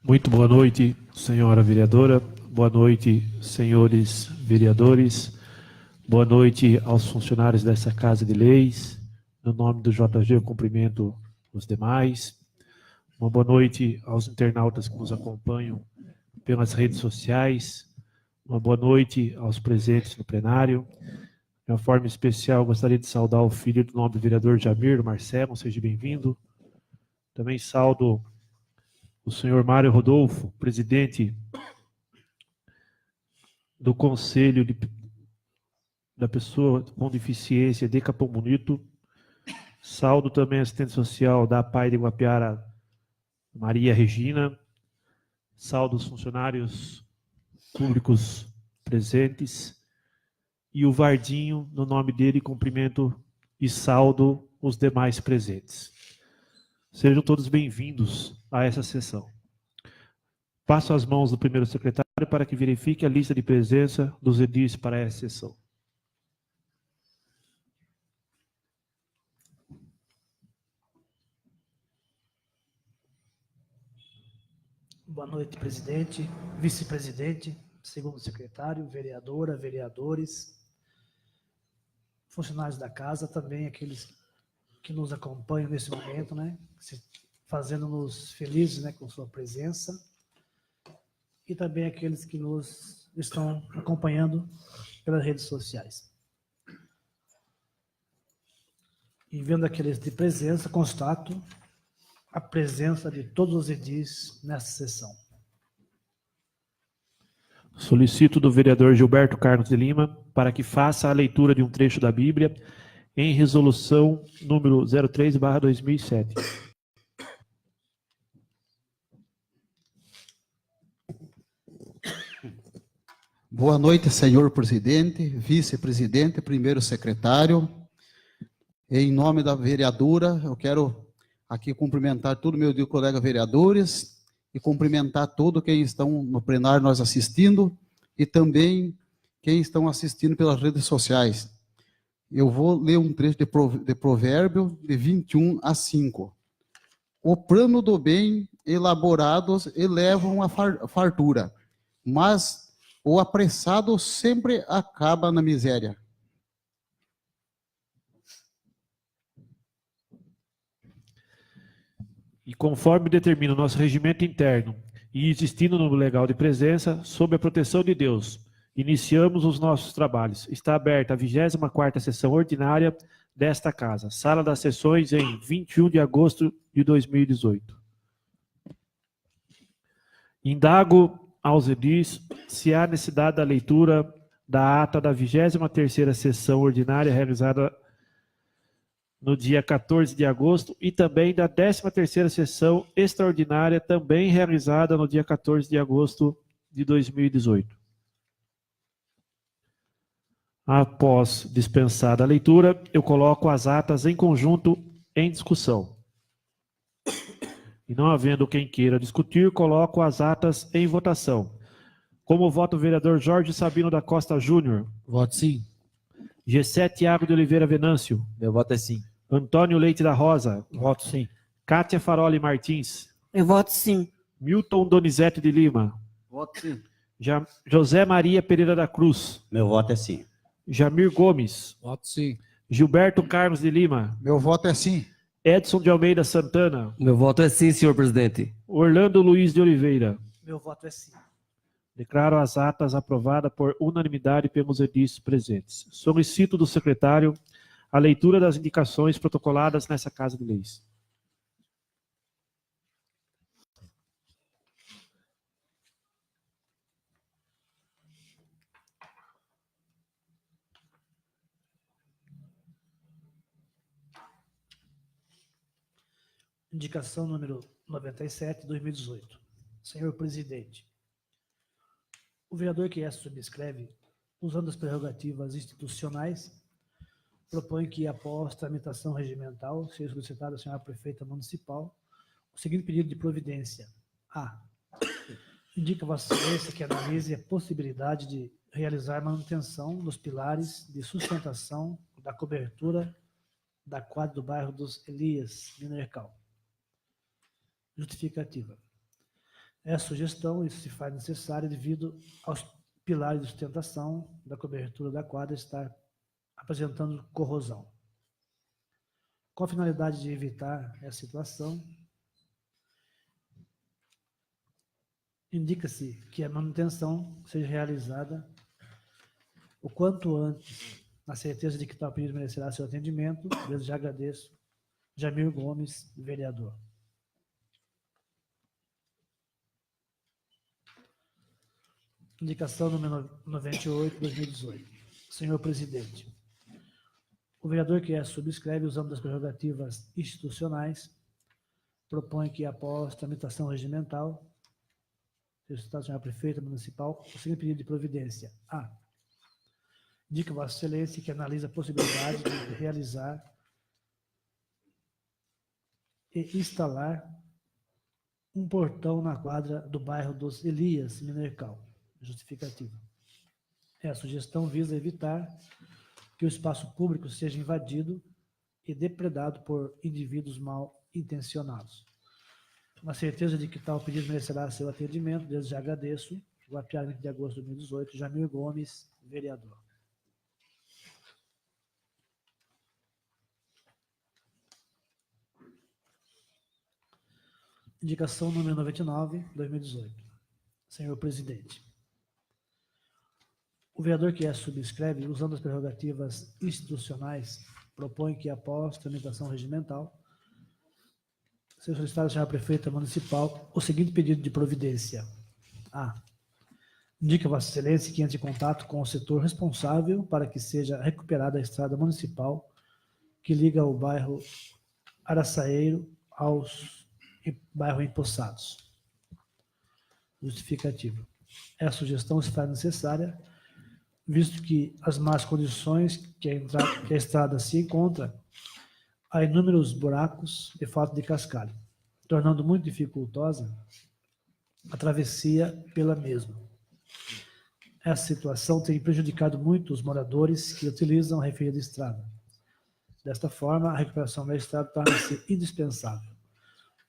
Muito boa noite, senhora vereadora. Boa noite, senhores vereadores. Boa noite aos funcionários dessa Casa de Leis. No nome do JG, eu cumprimento os demais. Uma boa noite aos internautas que nos acompanham pelas redes sociais. Uma boa noite aos presentes no plenário. De uma forma especial, gostaria de saudar o filho do nobre vereador Jamir, Marcelo, seja bem-vindo. Também saudo o senhor Mário Rodolfo, presidente do Conselho da Pessoa com Deficiência de Capão Bonito. Saudo também a assistente social da APAI de Guapiara, Maria Regina. Saudo os funcionários públicos presentes. E o Vardinho, no nome dele, cumprimento e saudo os demais presentes. Sejam todos bem-vindos a essa sessão. Passo as mãos do primeiro secretário para que verifique a lista de presença dos edis para essa sessão. Boa noite, presidente, vice-presidente, segundo secretário, vereadora, vereadores, funcionários da casa, também aqueles que nos acompanham nesse momento, né, fazendo-nos felizes, né, com sua presença, e também aqueles que nos estão acompanhando pelas redes sociais. E vendo aqueles de presença, constato a presença de todos os edis nessa sessão. Solicito do vereador Gilberto Carlos de Lima para que faça a leitura de um trecho da Bíblia em resolução número 03/2007. Boa noite, senhor presidente, vice-presidente, primeiro secretário. Em nome da vereadora, eu quero aqui cumprimentar todos meus colegas vereadores e cumprimentar todos quem estão no plenário nós assistindo e também quem estão assistindo pelas redes sociais. Eu vou ler um trecho de provérbio de 21:5. O plano do bem elaborados elevam a fartura, mas o apressado sempre acaba na miséria. E conforme determina o nosso regimento interno e existindo no legal de presença, sob a proteção de Deus, iniciamos os nossos trabalhos. Está aberta a 24ª sessão ordinária desta Casa, Sala das Sessões, em 21 de agosto de 2018. Indago aos edis se há necessidade da leitura da ata da 23ª sessão ordinária realizada no dia 14 de agosto e também da 13ª sessão extraordinária também realizada no dia 14 de agosto de 2018. Após dispensada a leitura, eu coloco as atas em conjunto em discussão. E não havendo quem queira discutir, coloco as atas em votação. Como voto o vereador Jorge Sabino da Costa Júnior? Voto sim. G7 Thiago de Oliveira Venâncio. Meu voto é sim. Antônio Leite da Rosa. Voto sim. Kátia Faroli Martins. Eu voto sim. Milton Donizete de Lima. Voto sim. José Maria Pereira da Cruz. Meu voto é sim. Jamir Gomes. Voto sim. Gilberto Carlos de Lima. Meu voto é sim. Edson de Almeida Santana. Meu voto é sim, senhor presidente. Orlando Luiz de Oliveira. Meu voto é sim. Declaro as atas aprovadas por unanimidade pelos edis presentes. Solicito do secretário a leitura das indicações protocoladas nessa Casa de Leis. Indicação número 97, 2018. Senhor presidente, o vereador que essa subscreve, usando as prerrogativas institucionais, propõe que, após tramitação regimental, seja solicitado à senhora prefeita municipal o seguinte pedido de providência. A. Indica a Vossa Excelência que analise a possibilidade de realizar manutenção dos pilares de sustentação da cobertura da quadra do bairro dos Elias, Minercal. Justificativa. É sugestão e se faz necessário devido aos pilares de sustentação da cobertura da quadra estar apresentando corrosão. Com a finalidade de evitar essa situação, indica-se que a manutenção seja realizada o quanto antes, na certeza de que tal pedido merecerá seu atendimento. Desde já agradeço. Jamir Gomes, vereador. Indicação número 98, 2018. Senhor presidente, o vereador que subscreve, usando das prerrogativas institucionais, propõe que, após tramitação regimental, solicitado ao senhor prefeito municipal, o seguinte pedido de providência. A. Indica Vossa Excelência que analisa a possibilidade de realizar e instalar um portão na quadra do bairro dos Elias, Minercal. Justificativa. A sugestão visa evitar que o espaço público seja invadido e depredado por indivíduos mal intencionados. Na certeza de que tal pedido merecerá seu atendimento, desde já agradeço. Guapiá, 20 de agosto de 2018, Jamir Gomes, vereador. Indicação número 99, 2018. Senhor presidente, o vereador que subscreve, usando as prerrogativas institucionais, propõe que, após tramitação regimental, seja solicitado ao senhor prefeito municipal o seguinte pedido de providência. A. Indica Vossa Excelência que entre em contato com o setor responsável para que seja recuperada a estrada municipal que liga o bairro Araçaeiro aos bairro Empoçados. Justificativa. Essa sugestão se faz necessária, visto que as más condições que a estrada se encontra, há inúmeros buracos e falta de cascalho, tornando muito dificultosa a travessia pela mesma. Essa situação tem prejudicado muito os moradores que utilizam a referida estrada. Desta forma, a recuperação da estrada torna-se indispensável.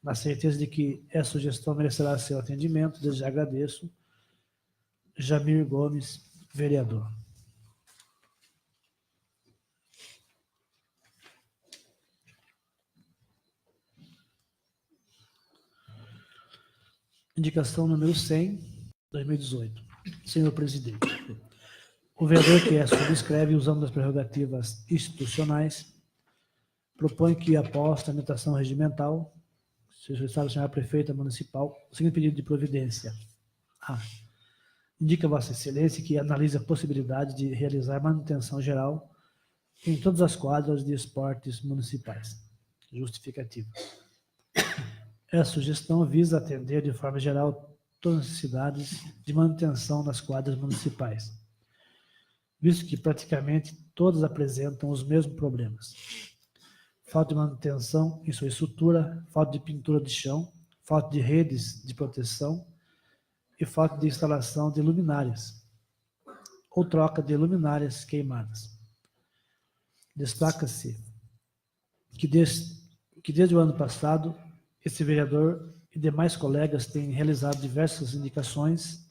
Na certeza de que essa sugestão merecerá seu atendimento, desde já agradeço. Jamir Gomes, vereador. Indicação número 100, 2018. Senhor presidente, o vereador que subscreve, usando as prerrogativas institucionais, propõe que, após tramitação regimental, seja solicitado ao senhor prefeito municipal o seguinte pedido de providência. A. Indica Vossa Excelência que analisa a possibilidade de realizar manutenção geral em todas as quadras de esportes municipais. Justificativa. Essa sugestão visa atender de forma geral todas as necessidades de manutenção nas quadras municipais, visto que praticamente todas apresentam os mesmos problemas. Falta de manutenção em sua estrutura, falta de pintura de chão, falta de redes de proteção e falta de instalação de luminárias ou troca de luminárias queimadas. Destaca-se que desde o ano passado, esse vereador e demais colegas têm realizado diversas indicações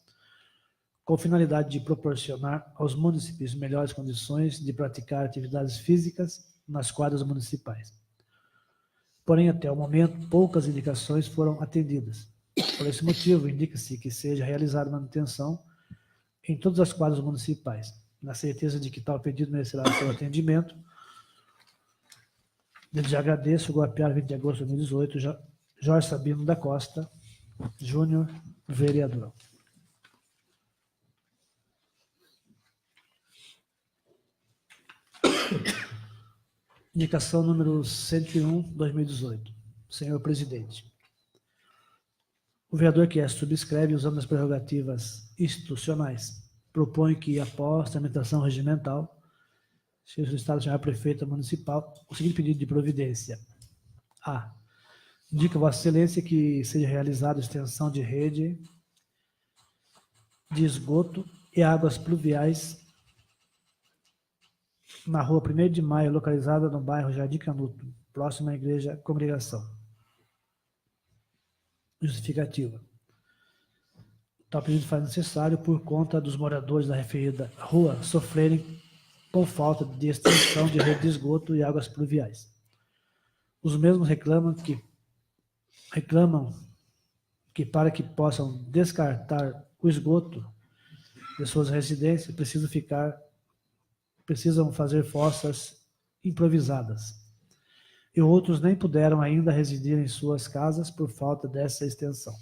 com a finalidade de proporcionar aos munícipes melhores condições de praticar atividades físicas nas quadras municipais. Porém, até o momento, poucas indicações foram atendidas. Por esse motivo, indica-se que seja realizada manutenção em todas as quadras municipais, na certeza de que tal pedido merecerá seu atendimento. Desde já agradeço, Guapiá, 20 de agosto de 2018, Jorge Sabino da Costa Júnior, vereador. Indicação número 101, 2018. Senhor presidente, o vereador que subscreve, usando as prerrogativas institucionais, propõe que, após tramitação regimental, seja solicitado ao senhor prefeito municipal o seguinte pedido de providência. A. Indica Vossa Excelência que seja realizada extensão de rede de esgoto e águas pluviais na rua 1º de Maio, localizada no bairro Jardim Canuto, próximo à Igreja Congregação. Justificativa. Tal pedido faz necessário por conta dos moradores da referida rua sofrerem com falta de extensão de rede de esgoto e águas pluviais. Os mesmos reclamam que para que possam descartar o esgoto de suas residências, precisam fazer fossas improvisadas. E outros nem puderam ainda residir em suas casas por falta dessa extensão.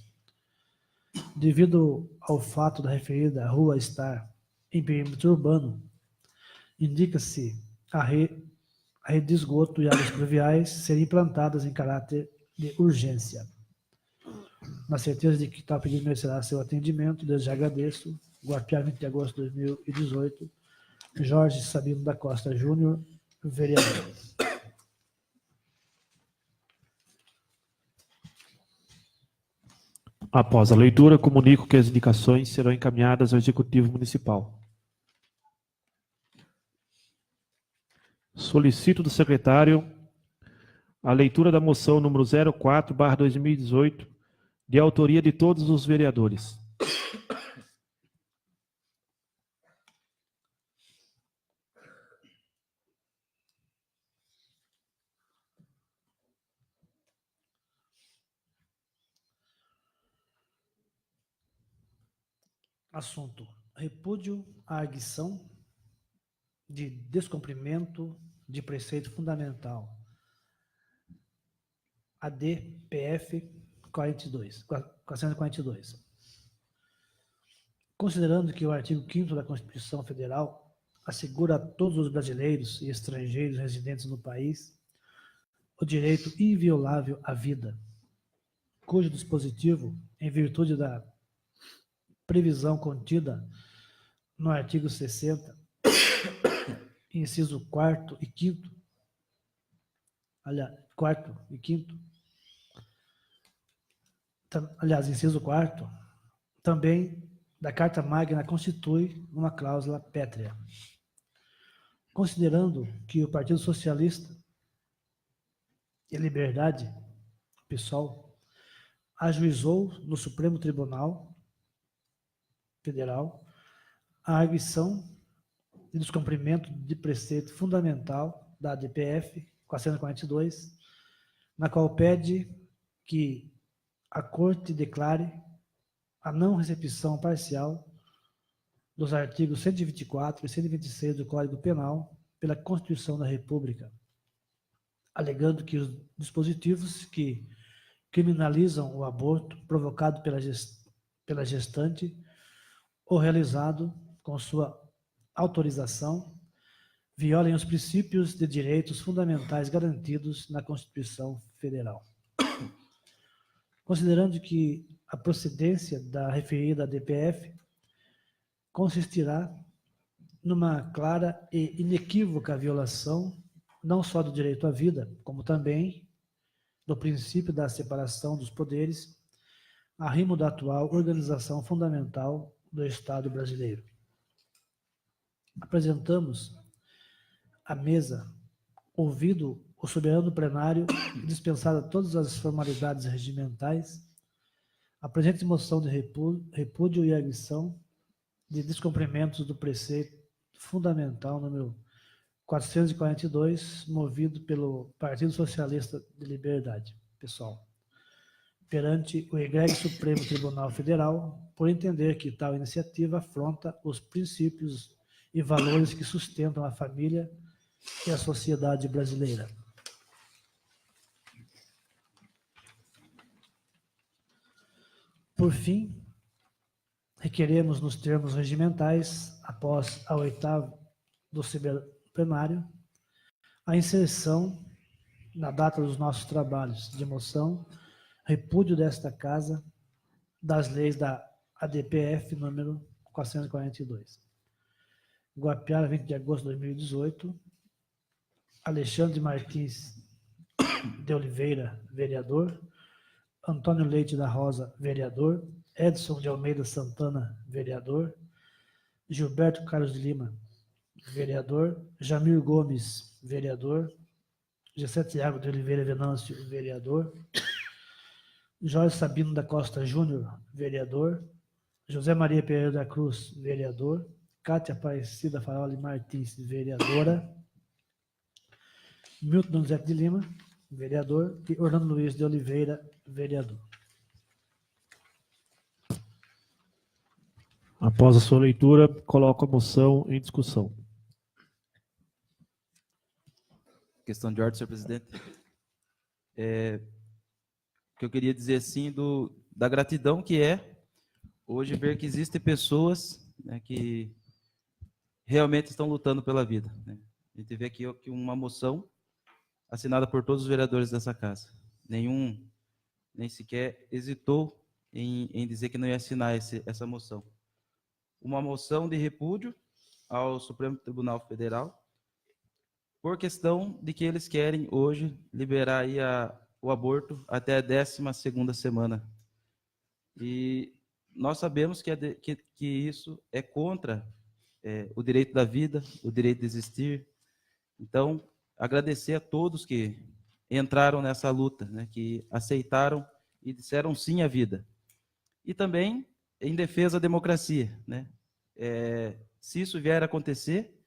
Devido ao fato da referida rua estar em perímetro urbano, indica-se a rede de esgoto e águas pluviais serem implantadas em caráter de urgência. Na certeza de que tal pedido merecerá seu atendimento, desde já agradeço. Guapiá, 20 de agosto de 2018. Jorge Sabino da Costa Júnior, vereador. Após a leitura, comunico que as indicações serão encaminhadas ao Executivo Municipal. Solicito do secretário a leitura da moção número 04/2018, de autoria de todos os vereadores. Assunto: repúdio à arguição de descumprimento de preceito fundamental. ADPF 442. Considerando que o artigo 5º da Constituição Federal assegura a todos os brasileiros e estrangeiros residentes no país o direito inviolável à vida, cujo dispositivo, em virtude da previsão contida no artigo 60, inciso 4º e 5º, inciso 4º, também da Carta Magna constitui uma cláusula pétrea. Considerando que o Partido Socialista e Liberdade, PSOL, ajuizou no Supremo Tribunal Federal a arguição de descumprimento de preceito fundamental da ADPF 442, na qual pede que a Corte declare a não recepção parcial dos artigos 124 e 126 do Código Penal pela Constituição da República, alegando que os dispositivos que criminalizam o aborto provocado pela gestante ou realizado com sua autorização violem os princípios de direitos fundamentais garantidos na Constituição Federal. Considerando que a procedência da referida DPF consistirá numa clara e inequívoca violação não só do direito à vida, como também do princípio da separação dos poderes, arrimo da atual organização fundamental do Estado brasileiro. Apresentamos à mesa, ouvido o soberano plenário e dispensada todas as formalidades regimentais, a presente moção de repúdio e arguição de descumprimentos do preceito fundamental número 442, movido pelo Partido Socialista de Liberdade, pessoal, perante o egrégio Supremo Tribunal Federal, por entender que tal iniciativa afronta os princípios e valores que sustentam a família e a sociedade brasileira. Por fim, requeremos nos termos regimentais, após a 8ª do plenário, a inserção na data dos nossos trabalhos de moção, repúdio desta Casa das leis da ADPF número 442. Guapiara, 20 de agosto de 2018. Alexandre Martins de Oliveira, vereador. Antônio Leite da Rosa, vereador. Edson de Almeida Santana, vereador. Gilberto Carlos de Lima, vereador. Jamir Gomes, vereador. Gessé Thiago de Oliveira Venâncio, vereador. Jorge Sabino da Costa Júnior, vereador. José Maria Pereira da Cruz, vereador. Cátia Aparecida Faroli Martins, vereadora. Milton Donizete de Lima, vereador. E Orlando Luiz de Oliveira, vereador. Após a sua leitura, coloco a moção em discussão. Questão de ordem, senhor presidente. O que eu queria dizer, assim, da gratidão que é hoje ver que existem pessoas, né, que realmente estão lutando pela vida, né? A gente vê aqui uma moção assinada por todos os vereadores dessa casa. Nenhum, nem sequer hesitou em dizer que não ia assinar essa moção. Uma moção de repúdio ao Supremo Tribunal Federal, por questão de que eles querem hoje liberar aí o aborto até a 12ª semana. E nós sabemos que isso é contra o direito da vida, o direito de existir. Então, agradecer a todos que entraram nessa luta, né, que aceitaram e disseram sim à vida. E também em defesa da democracia, né? Se isso vier a acontecer,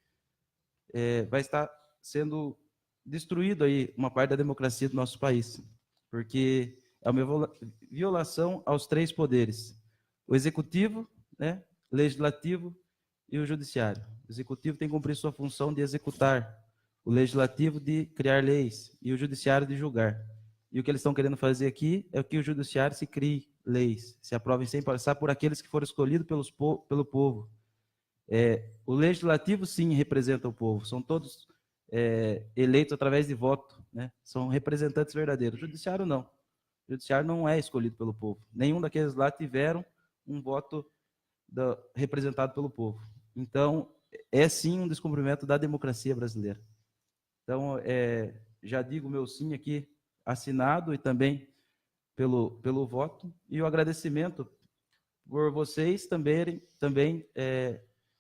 vai estar sendo destruído aí uma parte da democracia do nosso país, porque é uma violação aos 3 poderes: o executivo, né, legislativo e o judiciário. O executivo tem que cumprir sua função de executar, o legislativo de criar leis e o judiciário de julgar. E o que eles estão querendo fazer aqui é que o judiciário se crie leis, se aprovem sem passar por aqueles que foram escolhidos pelo povo. O legislativo, sim, representa o povo, são todos eleitos através de voto, né? São representantes verdadeiros. O judiciário não. O judiciário não é escolhido pelo povo. Nenhum daqueles lá tiveram um voto representado pelo povo. Então, é sim um descumprimento da democracia brasileira. Então, já digo meu sim aqui, assinado e também pelo voto, e o agradecimento por vocês também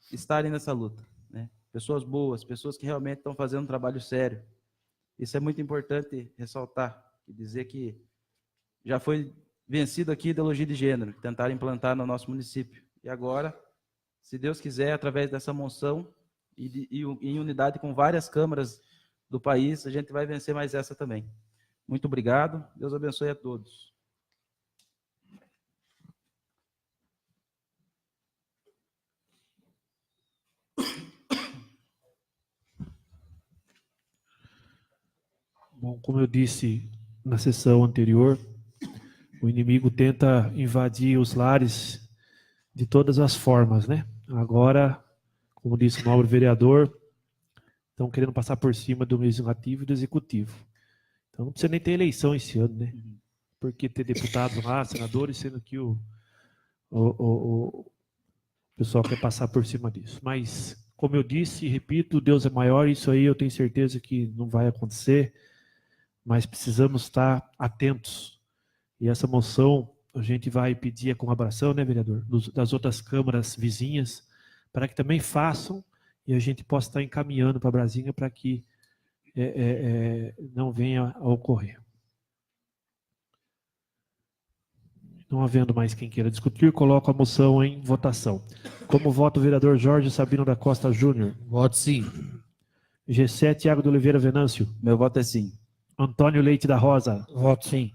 estarem nessa luta, né? Pessoas boas, pessoas que realmente estão fazendo um trabalho sério. Isso é muito importante ressaltar e dizer que já foi vencido aqui a ideologia de gênero, que tentaram implantar no nosso município. E agora, se Deus quiser, através dessa moção e em unidade com várias câmaras do país, a gente vai vencer mais essa também. Muito obrigado. Deus abençoe a todos. Bom, como eu disse na sessão anterior, o inimigo tenta invadir os lares de todas as formas, né? Agora, como disse o nobre vereador, estão querendo passar por cima do legislativo e do executivo. Então não precisa nem ter eleição esse ano, né? Porque ter deputados lá, senadores, sendo que o pessoal quer passar por cima disso. Mas, como eu disse e repito, Deus é maior, isso aí eu tenho certeza que não vai acontecer, mas precisamos estar atentos. E essa moção a gente vai pedir a colaboração, né, vereador, das outras câmaras vizinhas, para que também façam e a gente possa estar encaminhando para Brasília para que não venha a ocorrer. Não havendo mais quem queira discutir, coloco a moção em votação. Como vota o vereador Jorge Sabino da Costa Júnior? Voto sim. G7, Thiago de Oliveira Venâncio. Meu voto é sim. Antônio Leite da Rosa. Voto sim.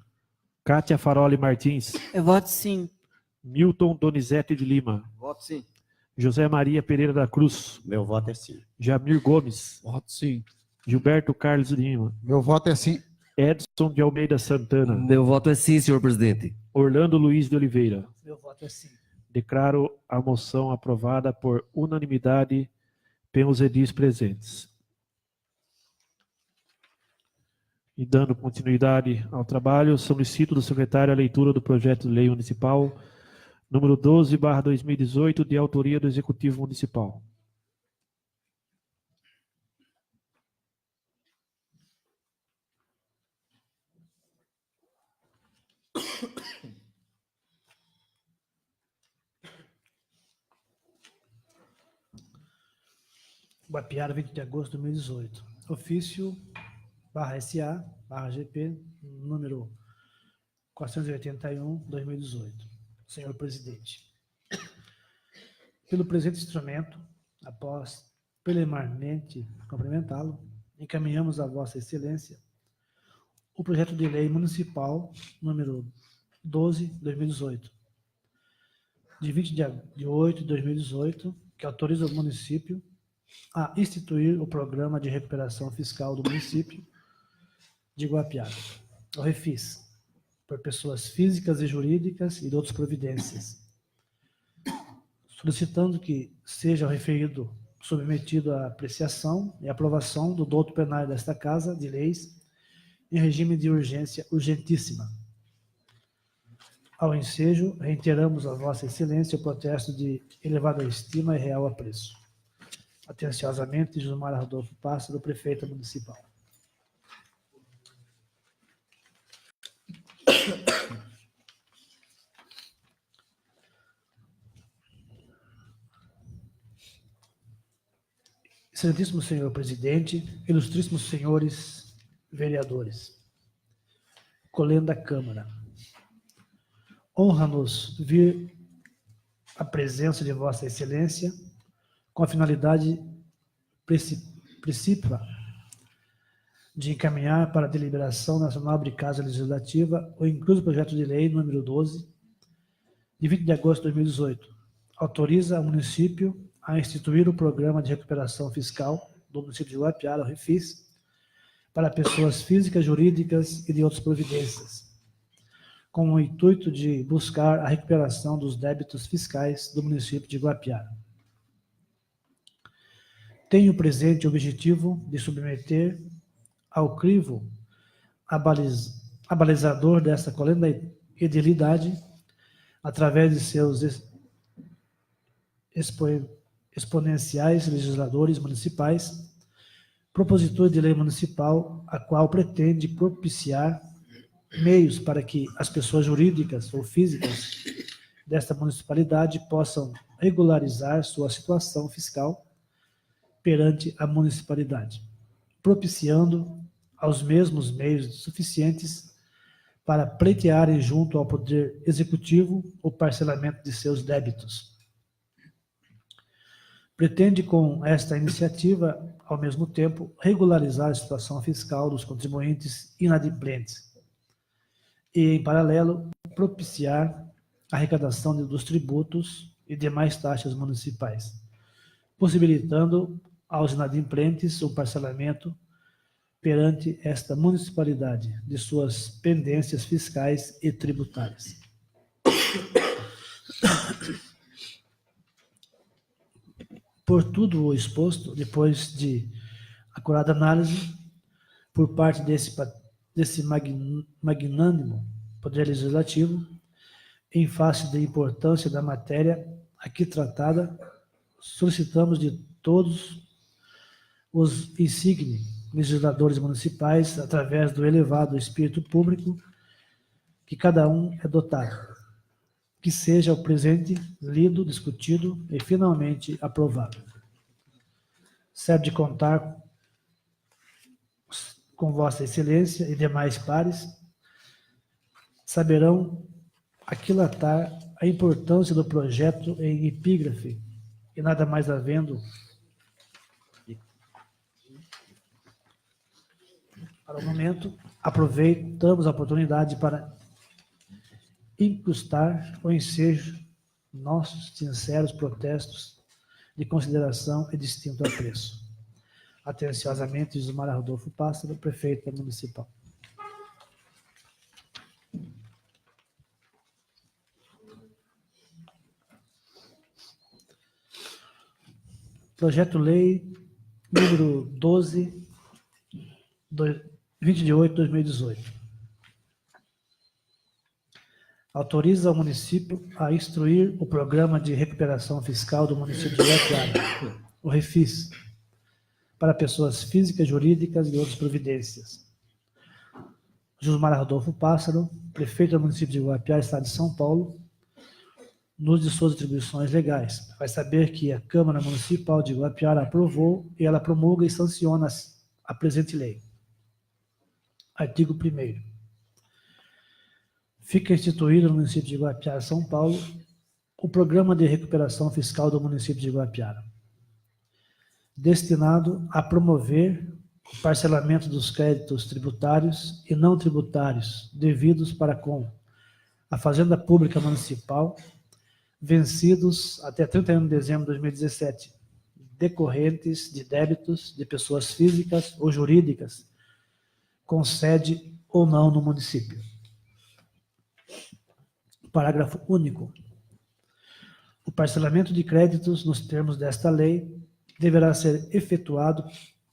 Cátia Faroli Martins. Eu voto sim. Milton Donizete de Lima. Voto sim. José Maria Pereira da Cruz. Meu voto é sim. Jamir Gomes. Voto sim. Gilberto Carlos Lima. Meu voto é sim. Edson de Almeida Santana. Meu voto é sim, senhor presidente. Orlando Luiz de Oliveira. Meu voto é sim. Declaro a moção aprovada por unanimidade pelos edis presentes. E dando continuidade ao trabalho, solicito do secretário a leitura do projeto de lei municipal número 12/2018, de autoria do Executivo Municipal. Guapiara, 20 de agosto de 2018. Ofício /SA/GP, número 481, 2018. Senhor presidente, Pelo presente instrumento, após preliminarmente cumprimentá-lo, encaminhamos a Vossa Excelência o projeto de lei municipal número 12/2018, de 20 de 8 de 2018, que autoriza o município a instituir o Programa de Recuperação Fiscal do município de Guapiara, o REFIS, por pessoas físicas e jurídicas e de outras providências, solicitando que seja o referido submetido à apreciação e aprovação do douto plenário desta Casa de Leis em regime de urgência urgentíssima. Ao ensejo, reiteramos a Vossa Excelência o protesto de elevada estima e real apreço. Atenciosamente, Gilmar Rodolfo Pássaro, Prefeita Municipal. Excelentíssimo Senhor Presidente, ilustríssimos senhores vereadores, colendo da Câmara, honra-nos vir à presença de Vossa Excelência com a finalidade principal de encaminhar para a deliberação na nobre Casa Legislativa o incluso projeto de lei número 12, de 20 de agosto de 2018, autoriza o município a instituir o Programa de Recuperação Fiscal do município de Guapiara, o REFIS, para pessoas físicas, jurídicas e de outras providências, com o intuito de buscar a recuperação dos débitos fiscais do município de Guapiara. Tenho presente o objetivo de submeter ao crivo abalizador desta colenda edilidade, através de seus exponenciais legisladores municipais, propositor de lei municipal, a qual pretende propiciar meios para que as pessoas jurídicas ou físicas desta municipalidade possam regularizar sua situação fiscal perante a municipalidade, propiciando aos mesmos meios suficientes para pleitearem junto ao Poder Executivo o parcelamento de seus débitos. Pretende, com esta iniciativa, ao mesmo tempo, regularizar a situação fiscal dos contribuintes inadimplentes e, em paralelo, propiciar a arrecadação dos tributos e demais taxas municipais, possibilitando aos inadimplentes o parcelamento perante esta municipalidade de suas pendências fiscais e tributárias. Por tudo o exposto, depois de acurada análise por parte desse magnânimo Poder Legislativo, em face da importância da matéria aqui tratada, solicitamos de todos os insígnios legisladores municipais, através do elevado espírito público que cada um é dotado, que seja o presente lido, discutido e finalmente aprovado. Serve de contar com Vossa Excelência e demais pares, saberão aquilatar a importância do projeto em epígrafe, e nada mais havendo para o momento, aproveitamos a oportunidade para incrustar o ensejo nossos sinceros protestos de consideração e distinto apreço. Atenciosamente, Gilmar Rodolfo Pássaro, Prefeita Municipal. Projeto-Lei número 12, 20 de 8 de 2018. Autoriza o município a instruir o Programa de Recuperação Fiscal do município de Guapiara, o REFIS, para pessoas físicas, jurídicas e outras providências. Gilmar Rodolfo Pássaro, Prefeito do município de Guapiara, Estado de São Paulo, no uso de suas atribuições legais. Vai saber que a Câmara Municipal de Guapiara aprovou e ela promulga e sanciona a presente lei. Artigo 1º. Fica instituído no município de Guapiara, São Paulo, o Programa de Recuperação Fiscal do município de Guapiara, destinado a promover o parcelamento dos créditos tributários e não tributários devidos para com a Fazenda Pública Municipal, vencidos até 31 de dezembro de 2017, decorrentes de débitos de pessoas físicas ou jurídicas, com sede ou não no município. Parágrafo único. O parcelamento de créditos nos termos desta lei deverá ser efetuado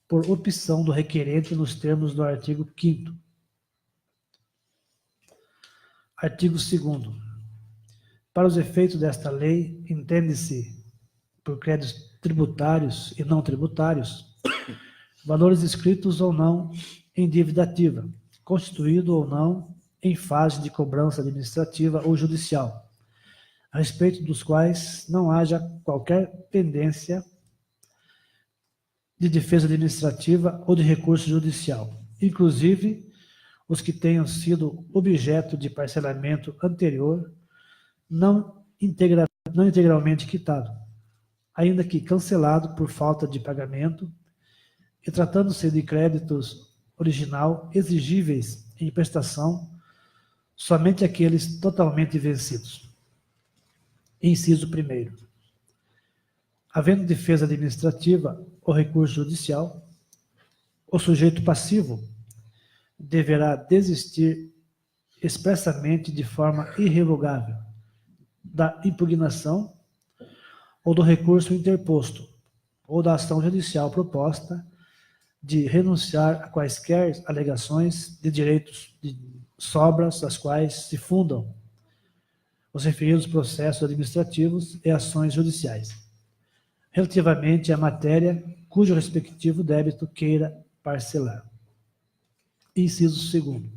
por opção do requerente nos termos do artigo 5º. Artigo 2º. Para os efeitos desta lei, entende-se por créditos tributários e não tributários, valores inscritos ou não em dívida ativa, constituído ou não em fase de cobrança administrativa ou judicial, a respeito dos quais não haja qualquer pendência de defesa administrativa ou de recurso judicial, inclusive os que tenham sido objeto de parcelamento anterior, não integralmente quitado, ainda que cancelado por falta de pagamento, e tratando-se de créditos original exigíveis em prestação, somente aqueles totalmente vencidos. Inciso 1º. Havendo defesa administrativa ou recurso judicial, o sujeito passivo deverá desistir expressamente de forma irrevogável da impugnação ou do recurso interposto ou da ação judicial proposta, de renunciar a quaisquer alegações de direitos de sobras às quais se fundam os referidos processos administrativos e ações judiciais, relativamente à matéria cujo respectivo débito queira parcelar. Inciso 2º.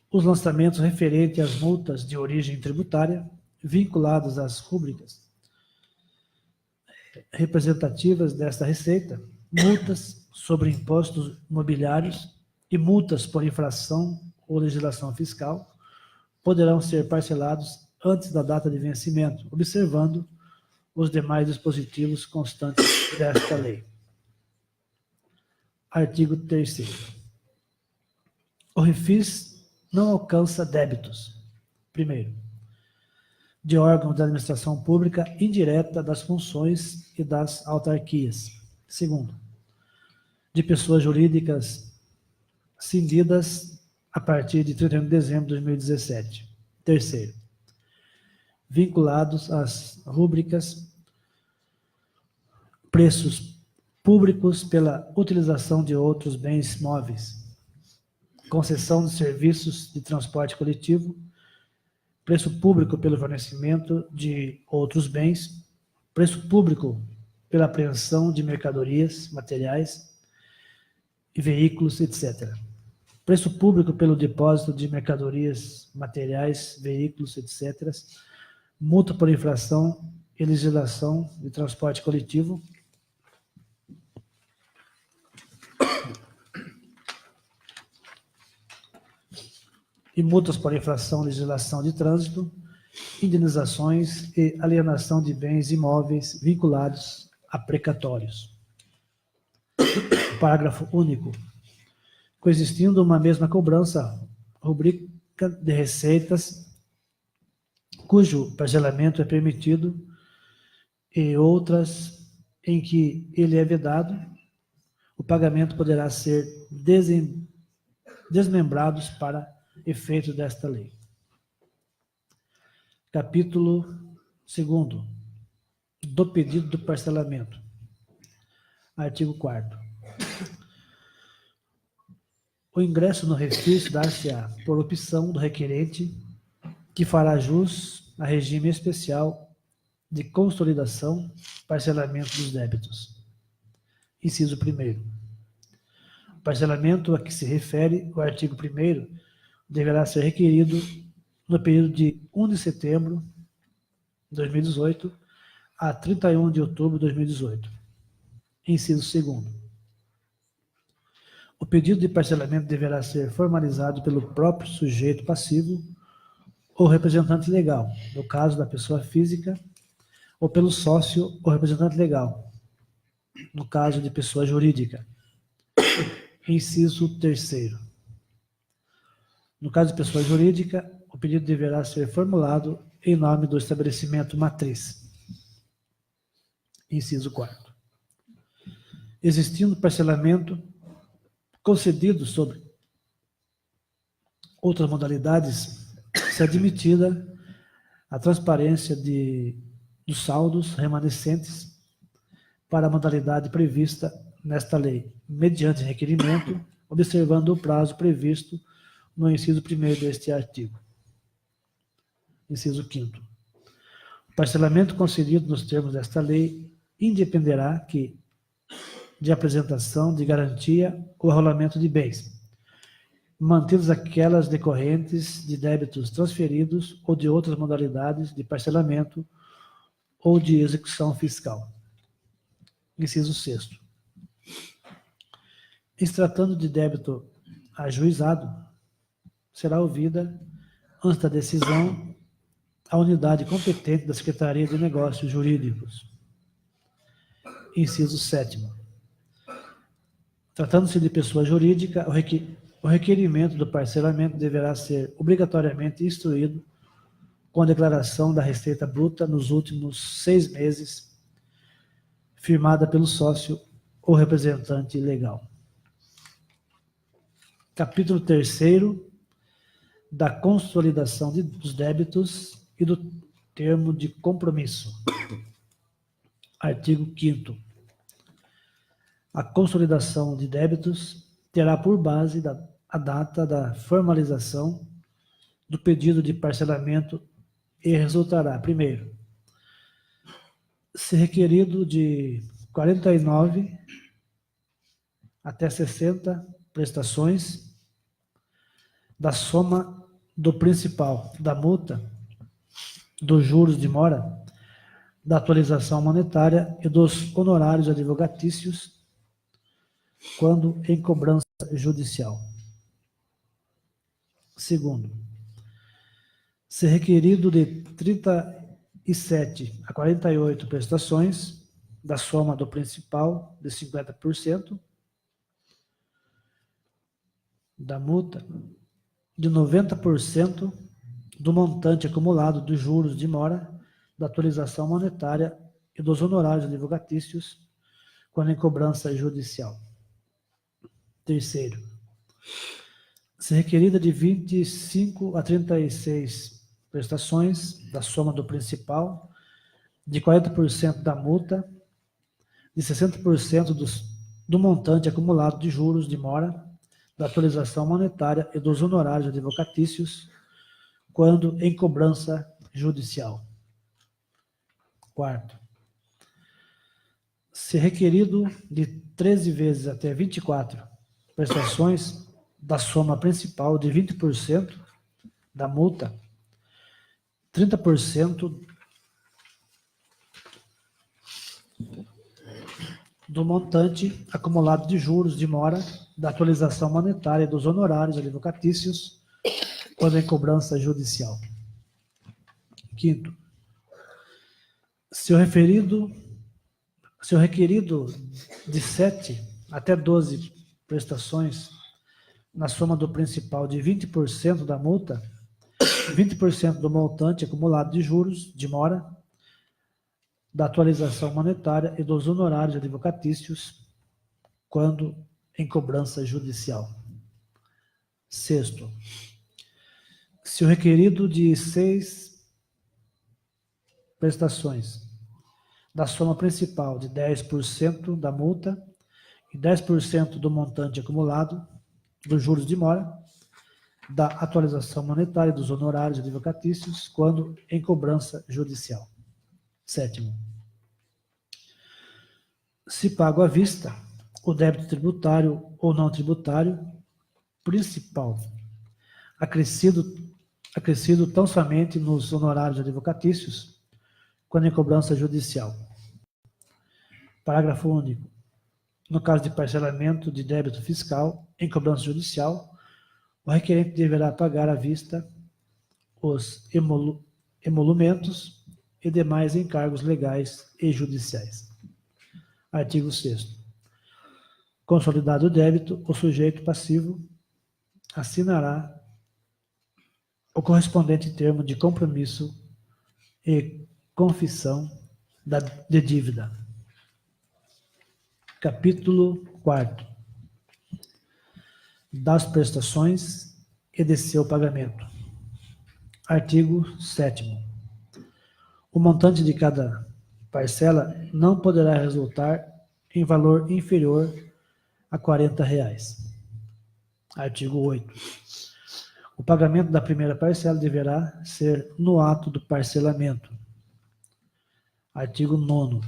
Os lançamentos referentes às multas de origem tributária vinculados às rúbricas representativas desta receita, multas sobre impostos imobiliários e multas por infração ou legislação fiscal poderão ser parcelados antes da data de vencimento, observando os demais dispositivos constantes desta lei. Artigo 3º. O refis não alcança débitos. Primeiro, de órgãos da administração pública indireta das funções e das autarquias. Segundo, de pessoas jurídicas cindidas a partir de 31 de dezembro de 2017. Terceiro, vinculados às rúbricas preços públicos pela utilização de outros bens móveis, concessão de serviços de transporte coletivo, preço público pelo fornecimento de outros bens, preço público pela apreensão de mercadorias, materiais e veículos, etc. Preço público pelo depósito de mercadorias, materiais, veículos, etc. Multa por infração e legislação de transporte coletivo. E multas por infração, legislação de trânsito, indenizações e alienação de bens imóveis vinculados a precatórios. Parágrafo único. Coexistindo uma mesma cobrança, rubrica de receitas, cujo parcelamento é permitido, e outras em que ele é vedado, o pagamento poderá ser desmembrados para efeito desta lei. Capítulo 2º. Do pedido do parcelamento. Artigo 4º. O ingresso no refis dar-se-á por opção do requerente, que fará jus a regime especial de consolidação, parcelamento dos débitos. Inciso 1º. O parcelamento a que se refere o artigo 1º deverá ser requerido no período de 1 de setembro de 2018 a 31 de outubro de 2018. Inciso 2º. O pedido de parcelamento deverá ser formalizado pelo próprio sujeito passivo ou representante legal, no caso da pessoa física, ou pelo sócio ou representante legal, no caso de pessoa jurídica. Inciso 3º. No caso de pessoa jurídica, o pedido deverá ser formulado em nome do estabelecimento matriz. Inciso 4º. Existindo parcelamento concedido sobre outras modalidades, se admitida a transparência dos saldos remanescentes para a modalidade prevista nesta lei, mediante requerimento, observando o prazo previsto no inciso 1º deste artigo. Inciso 5º. O parcelamento concedido nos termos desta lei independerá de apresentação de garantia ou arrolamento de bens, mantidas aquelas decorrentes de débitos transferidos ou de outras modalidades de parcelamento ou de execução fiscal. Inciso 6º. Em se tratando de débito ajuizado, será ouvida, antes da decisão, a unidade competente da Secretaria de Negócios Jurídicos. Inciso 7º. Tratando-se de pessoa jurídica, o requerimento do parcelamento deverá ser obrigatoriamente instruído com a declaração da receita bruta nos últimos 6 meses, firmada pelo sócio ou representante legal. Capítulo 3º da consolidação dos débitos e do termo de compromisso. Artigo 5º. A consolidação de débitos terá por base a data da formalização do pedido de parcelamento e resultará, primeiro, se requerido de 49 até 60 prestações da soma do principal, da multa, dos juros de mora, da atualização monetária e dos honorários advogatícios, quando em cobrança judicial. Segundo, se requerido de 37 a 48 prestações da soma do principal de 50%, da multa, de 90% do montante acumulado dos juros de mora, da atualização monetária e dos honorários advogatícios, quando em cobrança judicial. Terceiro, se requerida de 25 a 36 prestações da soma do principal, de 40% da multa, de 60% do montante acumulado de juros de mora, da atualização monetária e dos honorários advocatícios, quando em cobrança judicial. Quarto, se requerido de 13 vezes até 24 prestações da soma principal de 20% da multa, 30% do montante acumulado de juros de mora, da atualização monetária e dos honorários advocatícios, quando em cobrança judicial. Quinto, se o requerido de 7 até 12 prestações na soma do principal de 20% da multa, 20% do montante acumulado de juros de mora, da atualização monetária e dos honorários advocatícios, quando em cobrança judicial. Sexto, se o requerido de 6 prestações da soma principal de 10% da multa e 10% do montante acumulado dos juros de mora, da atualização monetária e dos honorários advocatícios, quando em cobrança judicial. Sétimo, se pago à vista o débito tributário ou não tributário principal, acrescido tão somente nos honorários advocatícios, quando em cobrança judicial. Parágrafo único. No caso de parcelamento de débito fiscal em cobrança judicial, o requerente deverá pagar à vista os emolumentos e demais encargos legais e judiciais. Artigo 6º. Consolidado o débito, o sujeito passivo assinará o correspondente termo de compromisso e confissão de dívida. Capítulo 4º. Das prestações e de seu pagamento. Artigo 7º. O montante de cada parcela não poderá resultar em valor inferior a R$ 40. Artigo 8º. O pagamento da primeira parcela deverá ser no ato do parcelamento. Artigo 9º.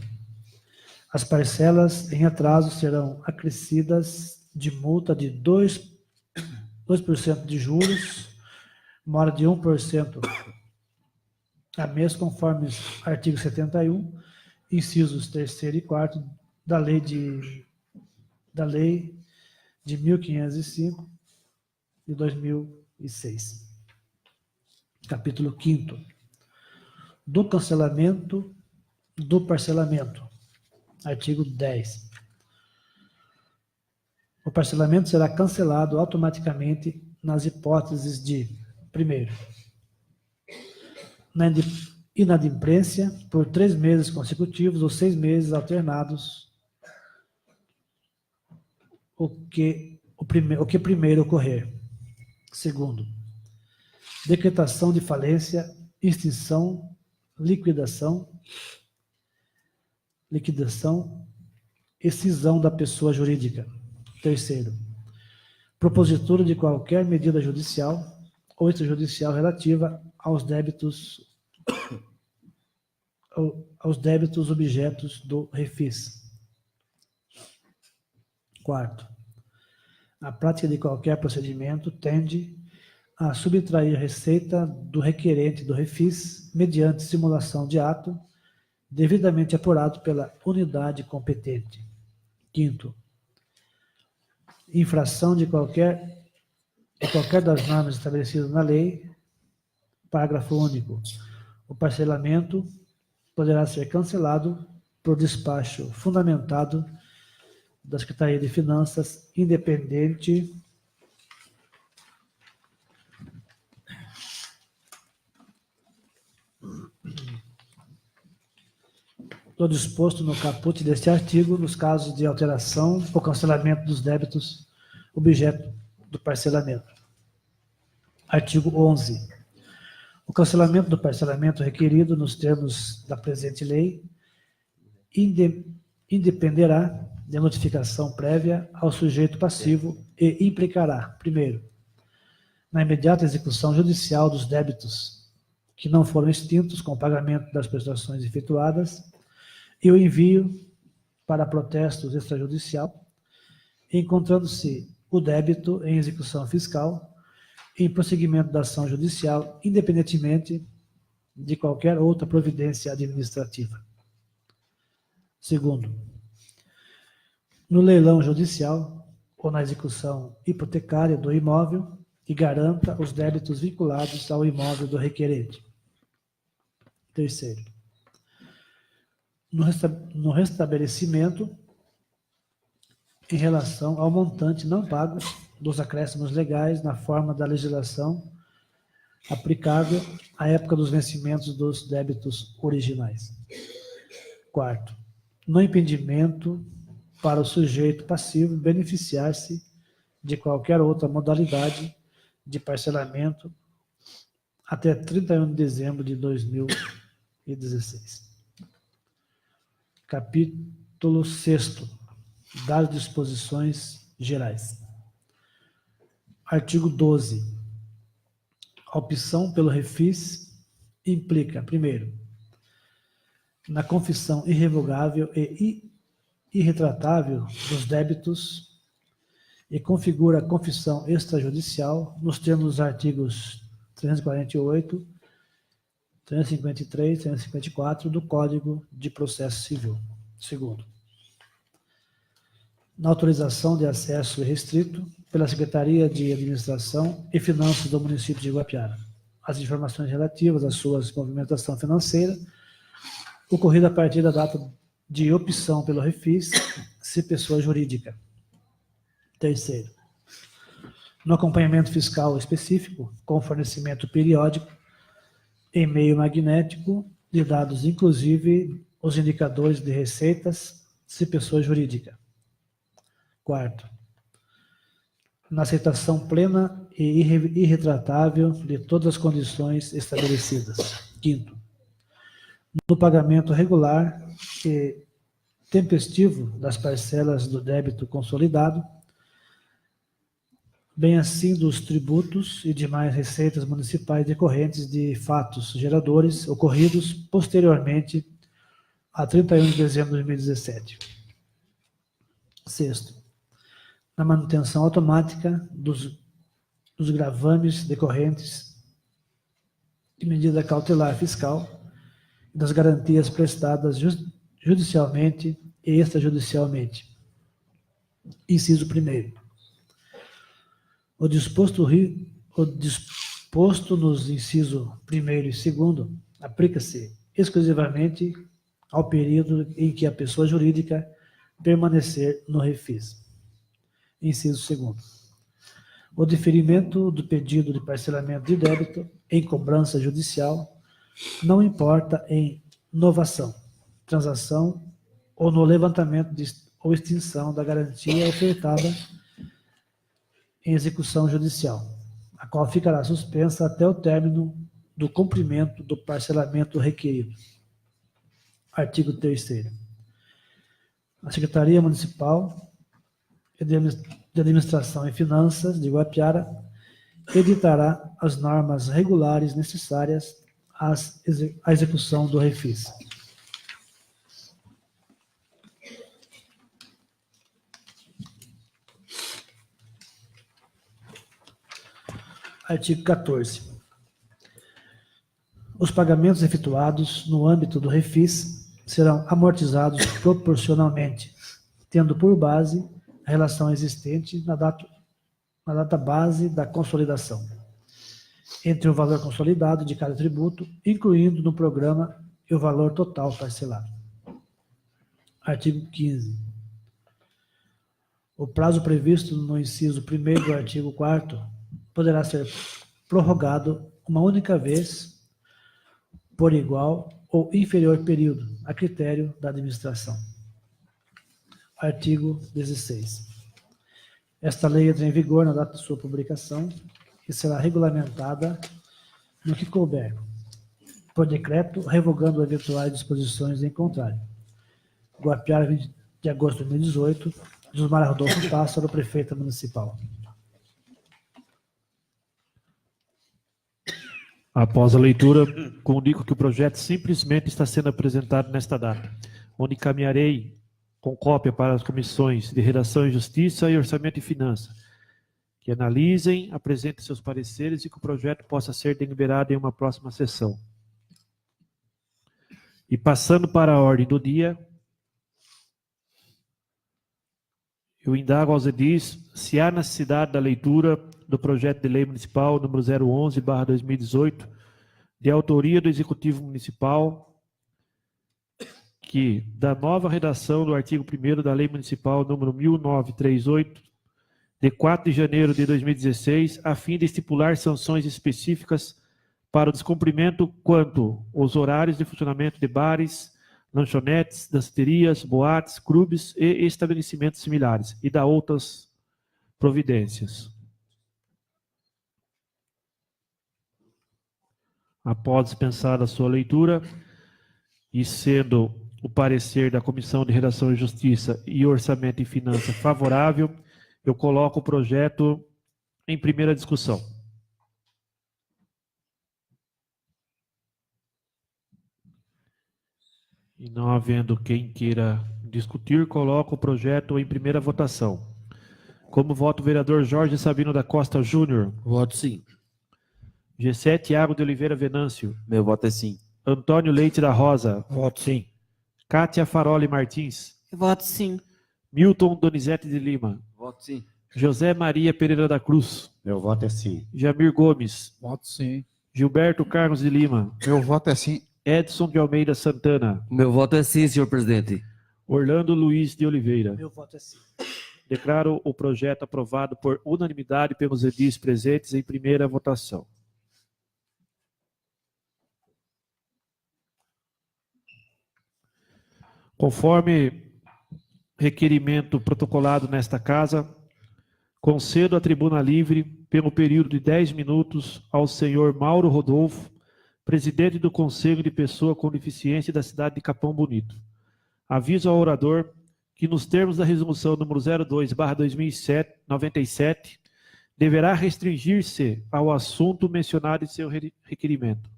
As parcelas em atraso serão acrescidas de multa de 2% de juros, mora de 1% a mês, conforme artigo 71, incisos 3º e 4º da Lei de 1505 de 2006. Capítulo 5º. Do cancelamento do parcelamento. Artigo 10. O parcelamento será cancelado automaticamente nas hipóteses de, primeiro, na inadimplência por 3 meses consecutivos ou 6 meses alternados, o que primeiro ocorrer. Segundo, decretação de falência, extinção, liquidação, excisão da pessoa jurídica. Terceiro, propositura de qualquer medida judicial ou extrajudicial relativa aos débitos objetos do refis. Quarto, a prática de qualquer procedimento tende a subtrair receita do requerente do refis mediante simulação de ato devidamente apurado pela unidade competente. Quinto, infração de qualquer das normas estabelecidas na lei. Parágrafo único. O parcelamento poderá ser cancelado por despacho fundamentado da Secretaria de Finanças, independente do disposto no caput deste artigo, nos casos de alteração ou cancelamento dos débitos objeto do parcelamento. Artigo 11. O cancelamento do parcelamento requerido nos termos da presente lei independerá de notificação prévia ao sujeito passivo e implicará, primeiro, na imediata execução judicial dos débitos que não foram extintos com o pagamento das prestações efetuadas e o envio para protestos extrajudicial, encontrando-se o débito em execução fiscal em prosseguimento da ação judicial, independentemente de qualquer outra providência administrativa. Segundo, no leilão judicial ou na execução hipotecária do imóvel que garanta os débitos vinculados ao imóvel do requerente. Terceiro, no restabelecimento em relação ao montante não pago dos acréscimos legais na forma da legislação aplicável à época dos vencimentos dos débitos originais. Quarto, no impedimento para o sujeito passivo beneficiar-se de qualquer outra modalidade de parcelamento até 31 de dezembro de 2016. Capítulo 6º. Das disposições gerais. Artigo 12. A opção pelo refis implica, primeiro, na confissão irrevogável e irretratável dos débitos e configura a confissão extrajudicial nos termos dos artigos 348, 353 e 354 do Código de Processo Civil. Segundo, na autorização de acesso restrito pela Secretaria de Administração e Finanças do município de Guapiara. as informações relativas às suas movimentação financeira, ocorrida a partir da data de opção pelo refis, se pessoa jurídica. Terceiro, no acompanhamento fiscal específico, com fornecimento periódico, em meio magnético, de dados, inclusive os indicadores de receitas, se pessoa jurídica. Quarto, na aceitação plena e irretratável de todas as condições estabelecidas. Quinto, no pagamento regular e tempestivo das parcelas do débito consolidado, bem assim dos tributos e demais receitas municipais decorrentes de fatos geradores ocorridos posteriormente a 31 de dezembro de 2017. Sexto, na manutenção automática dos gravames decorrentes de medida cautelar fiscal e das garantias prestadas judicialmente e extrajudicialmente. Inciso 1º. O disposto nos inciso 1º e 2º aplica-se exclusivamente ao período em que a pessoa jurídica permanecer no refis. Inciso 2º. O deferimento do pedido de parcelamento de débito em cobrança judicial não importa em novação, transação ou no levantamento ou extinção da garantia ofertada em execução judicial, a qual ficará suspensa até o término do cumprimento do parcelamento requerido. Artigo 3º. A Secretaria Municipal de Administração e Finanças de Guapiara editará as normas regulares necessárias à execução do refis. Artigo 14. Os pagamentos efetuados no âmbito do refis serão amortizados proporcionalmente, tendo por base a relação existente na data base da consolidação, entre o valor consolidado de cada tributo, incluindo no programa e o valor total parcelado. Artigo 15. O prazo previsto no inciso 1º do artigo 4º poderá ser prorrogado uma única vez por igual ou inferior período, a critério da administração. Artigo 16. Esta lei entra em vigor na data de sua publicação e será regulamentada no que couber, por decreto, revogando eventuais disposições em contrário. Guapiara, 20 de agosto de 2018, Josmar Rodolfo Pássaro, prefeita municipal. Após a leitura, comunico que o projeto simplesmente está sendo apresentado nesta data, onde encaminharei com cópia para as comissões de Redação e Justiça e Orçamento e Finanças, que analisem, apresentem seus pareceres e que o projeto possa ser deliberado em uma próxima sessão. E passando para a ordem do dia, eu indago aos edis se há necessidade da leitura do projeto de lei municipal número 011/2018, de autoria do Executivo Municipal, que, da nova redação do artigo 1º da Lei Municipal número 1938, de 4 de janeiro de 2016, a fim de estipular sanções específicas para o descumprimento quanto aos horários de funcionamento de bares, lanchonetes, danceterias, boates, clubes e estabelecimentos similares, e da outras providências. Após dispensada a sua leitura, e sendo o parecer da Comissão de Redação e Justiça e Orçamento e Finanças favorável, eu coloco o projeto em primeira discussão. E não havendo quem queira discutir, coloco o projeto em primeira votação. Como voto o vereador Jorge Sabino da Costa Júnior. Voto sim. Gessé Thiago de Oliveira Venâncio. Meu voto é sim. Antônio Leite da Rosa. Voto sim. Kátia Faroli Martins. Voto sim. Milton Donizete de Lima. Voto sim. José Maria Pereira da Cruz. Meu voto é sim. Jamir Gomes. Voto sim. Gilberto Carlos de Lima. Meu voto é sim. Edson de Almeida Santana. Meu voto é sim, senhor presidente. Orlando Luiz de Oliveira. Meu voto é sim. Declaro o projeto aprovado por unanimidade pelos edis presentes em primeira votação. Conforme requerimento protocolado nesta casa, concedo a tribuna livre pelo período de 10 minutos ao senhor Mauro Rodolfo, presidente do Conselho de Pessoa com Deficiência da cidade de Capão Bonito. Aviso ao orador que, nos termos da resolução número 02/2097, deverá restringir-se ao assunto mencionado em seu requerimento.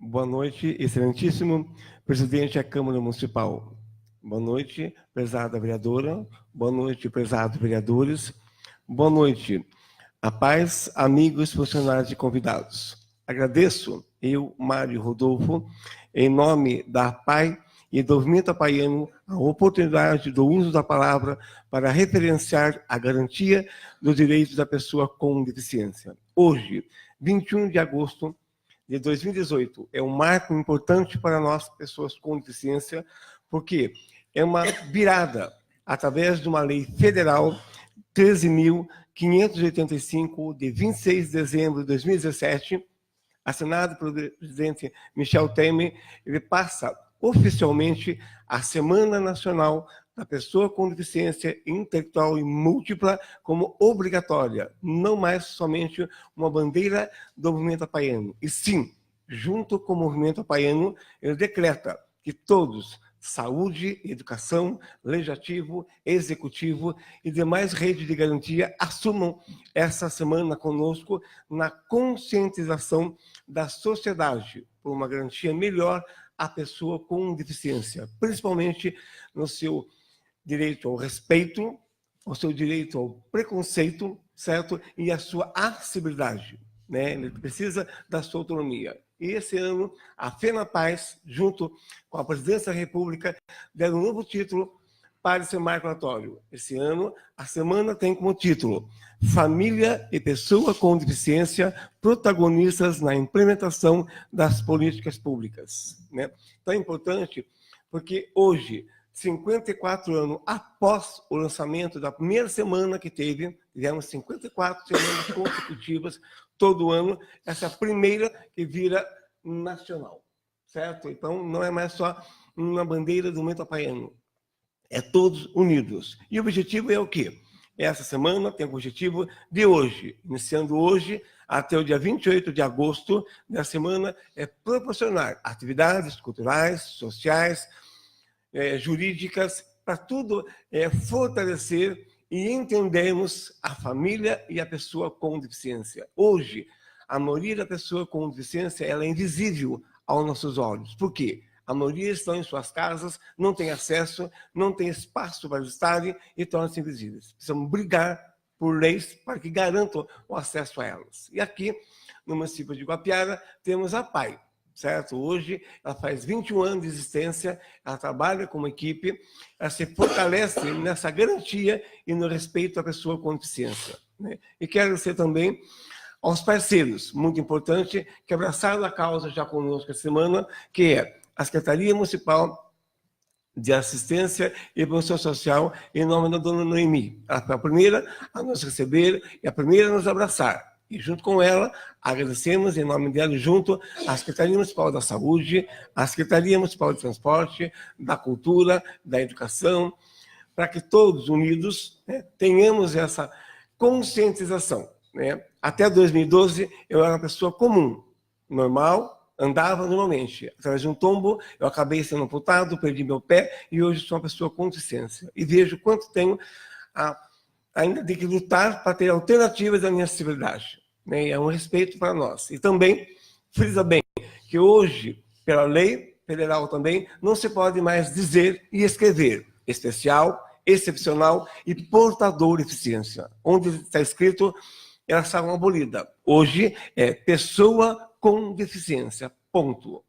Boa noite, excelentíssimo presidente da Câmara Municipal. Boa noite, prezada vereadora. Boa noite, prezados vereadores. Boa noite, a paz, amigos, funcionários e convidados. Agradeço, eu, Mário Rodolfo, em nome da APAI e do Movimento Apaiano, a oportunidade do uso da palavra para referenciar a garantia dos direitos da pessoa com deficiência. Hoje, 21 de agosto de 2018, é um marco importante para nós, pessoas com deficiência, porque é uma virada através de uma lei federal 13.585, de 26 de dezembro de 2017, assinado pelo presidente Michel Temer. Ele passa oficialmente a Semana Nacional da Pessoa com Deficiência Intelectual e Múltipla como obrigatória, não mais somente uma bandeira do movimento apaiano, e sim, junto com o movimento apaiano, ele decreta que todos, saúde, educação, legislativo, executivo e demais redes de garantia, assumam essa semana conosco na conscientização da sociedade por uma garantia melhor à pessoa com deficiência, principalmente no seu direito ao respeito, ao seu direito ao preconceito, certo? E à sua acessibilidade, né? Ele precisa da sua autonomia. E esse ano, a FENAPAZ, junto com a Presidência da República, deram um novo título para esse marco relatório. Esse ano, a semana tem como título Família e Pessoa com Deficiência, protagonistas na implementação das políticas públicas, né? Então é importante porque hoje, 54 anos após o lançamento da primeira semana que tivemos 54 semanas consecutivas, todo ano, essa é a primeira que vira nacional, certo? Então, não é mais só uma bandeira do movimento apaiano, é todos unidos. E o objetivo é o quê? Essa semana tem o objetivo de hoje, iniciando hoje, até o dia 28 de agosto da semana, é proporcionar atividades culturais, sociais, jurídicas, para tudo fortalecer e entendermos a família e a pessoa com deficiência. Hoje, a maioria da pessoa com deficiência ela é invisível aos nossos olhos. Por quê? A maioria estão em suas casas, não tem acesso, não tem espaço para estarem e tornam-se invisíveis. Precisamos brigar por leis para que garantam o acesso a elas. E aqui, no município de Guapiara, temos a PAI, certo? Hoje, ela faz 21 anos de existência, ela trabalha como equipe, ela se fortalece nessa garantia e no respeito à pessoa com deficiência, né? E quero agradecer também aos parceiros, muito importante, que abraçaram a causa já conosco essa semana, que é a Secretaria Municipal de Assistência e Promoção Social, em nome da dona Noemi. Ela foi a primeira a nos receber e a primeira a nos abraçar. E junto com ela, agradecemos em nome dela, junto à Secretaria Municipal da Saúde, à Secretaria Municipal de Transporte, da Cultura, da Educação, para que todos unidos, né, tenhamos essa conscientização, né? Até 2012, eu era uma pessoa comum, normal, andava normalmente. Através de um tombo, eu acabei sendo amputado, perdi meu pé e hoje sou uma pessoa com deficiência. E vejo quanto tenho a ainda tem que lutar para ter alternativas à inacessibilidade, né? É um respeito para nós. E também, frisa bem, que hoje, pela lei federal também, não se pode mais dizer e escrever especial, excepcional e portador de deficiência. Onde está escrito, elas estavam abolidas. Hoje é pessoa com deficiência, ponto.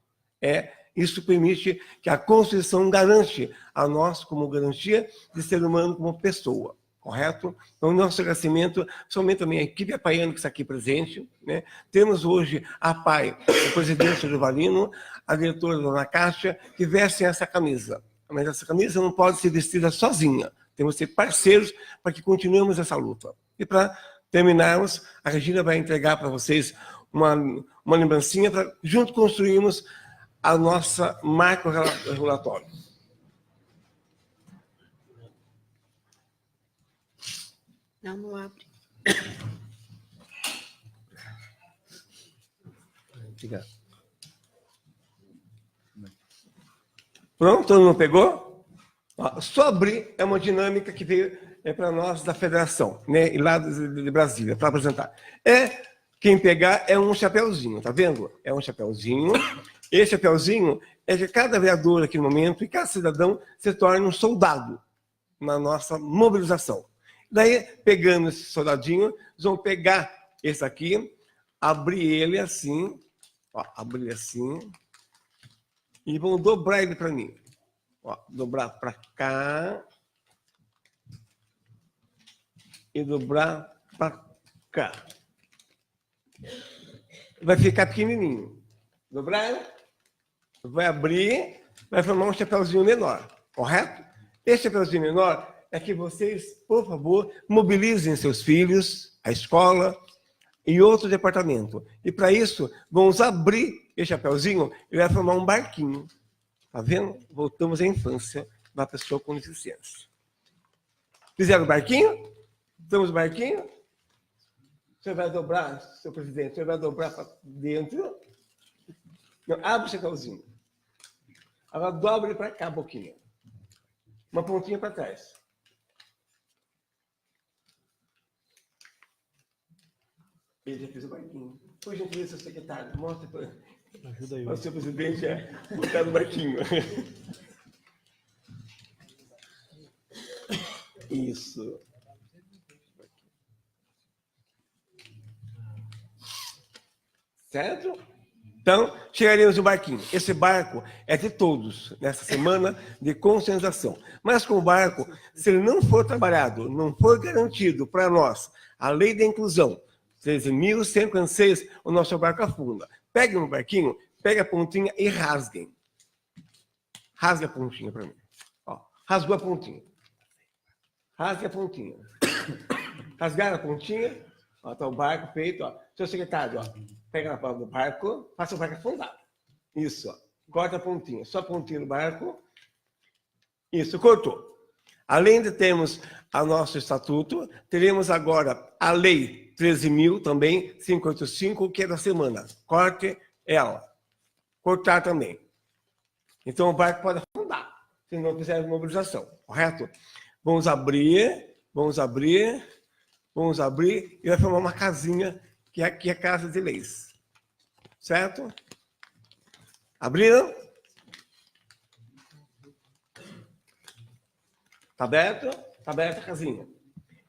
Isso permite que a Constituição garante a nós como garantia de ser humano como pessoa, correto? Então, nosso agradecimento, somente também a equipe apaiana que está aqui presente, né? Temos hoje a PAI, o presidente Jovalino, a diretora Dona Cássia, que vestem essa camisa. Mas essa camisa não pode ser vestida sozinha. Temos que ser parceiros para que continuemos essa luta. E para terminarmos, a Regina vai entregar para vocês uma lembrancinha para junto construirmos a nossa marca regulatória. Não abre. Obrigado. Pronto? Todo mundo pegou? Ó, só abrir é uma dinâmica que veio para nós da federação, né? E lá de Brasília, para apresentar. Quem pegar é um chapeuzinho, tá vendo? É um chapeuzinho. Esse chapeuzinho é que cada vereador aqui no momento e cada cidadão se torne um soldado na nossa mobilização. Daí, pegando esse soldadinho, eles vão pegar esse aqui, abrir ele assim, ó, abrir assim, e vão dobrar ele para mim. Ó, dobrar para cá e dobrar para cá. Vai ficar pequenininho. Dobrar, vai abrir, vai formar um chapeuzinho menor, correto? Esse chapeuzinho menor é que vocês, por favor, mobilizem seus filhos, a escola e outro departamento. E para isso, vamos abrir esse chapeuzinho e vai formar um barquinho. Tá vendo? Voltamos à infância da pessoa com deficiência. Fizeram o barquinho? Estamos no barquinho? Você vai dobrar, seu presidente, você vai dobrar para dentro. Não, abre o chapeuzinho. Agora dobra ele para cá um pouquinho. Uma pontinha para trás. Ele já fez o barquinho. Por gentileza, seu secretário, mostra para Ajuda aí. o seu presidente botar no barquinho. Isso. Certo? Então, chegaremos no barquinho. Esse barco é de todos, nessa semana de conscientização. Mas com o barco, se ele não for trabalhado, não for garantido para nós a lei da inclusão, 13.156, o nosso barco afunda. Peguem um barquinho, pegue a pontinha e rasguem. Rasgue a pontinha para mim. Ó, rasgou a pontinha. Rasgue a pontinha. Rasgaram a pontinha. Ó, tá o barco feito. Ó. Seu secretário, ó, pega na palma do barco, faça o barco afundar. Isso, ó. Corta a pontinha. Só a pontinha do barco. Isso, cortou. Além de termos o nosso estatuto, teremos agora a lei 13.000 também, 585, que é da semana. Corte ela. Cortar também. Então o barco pode afundar, se não fizer mobilização, correto? Vamos abrir, vamos abrir, vamos abrir e vai formar uma casinha que aqui é a Casa de Leis. Certo? Abriram? Está aberto? Está aberta a casinha.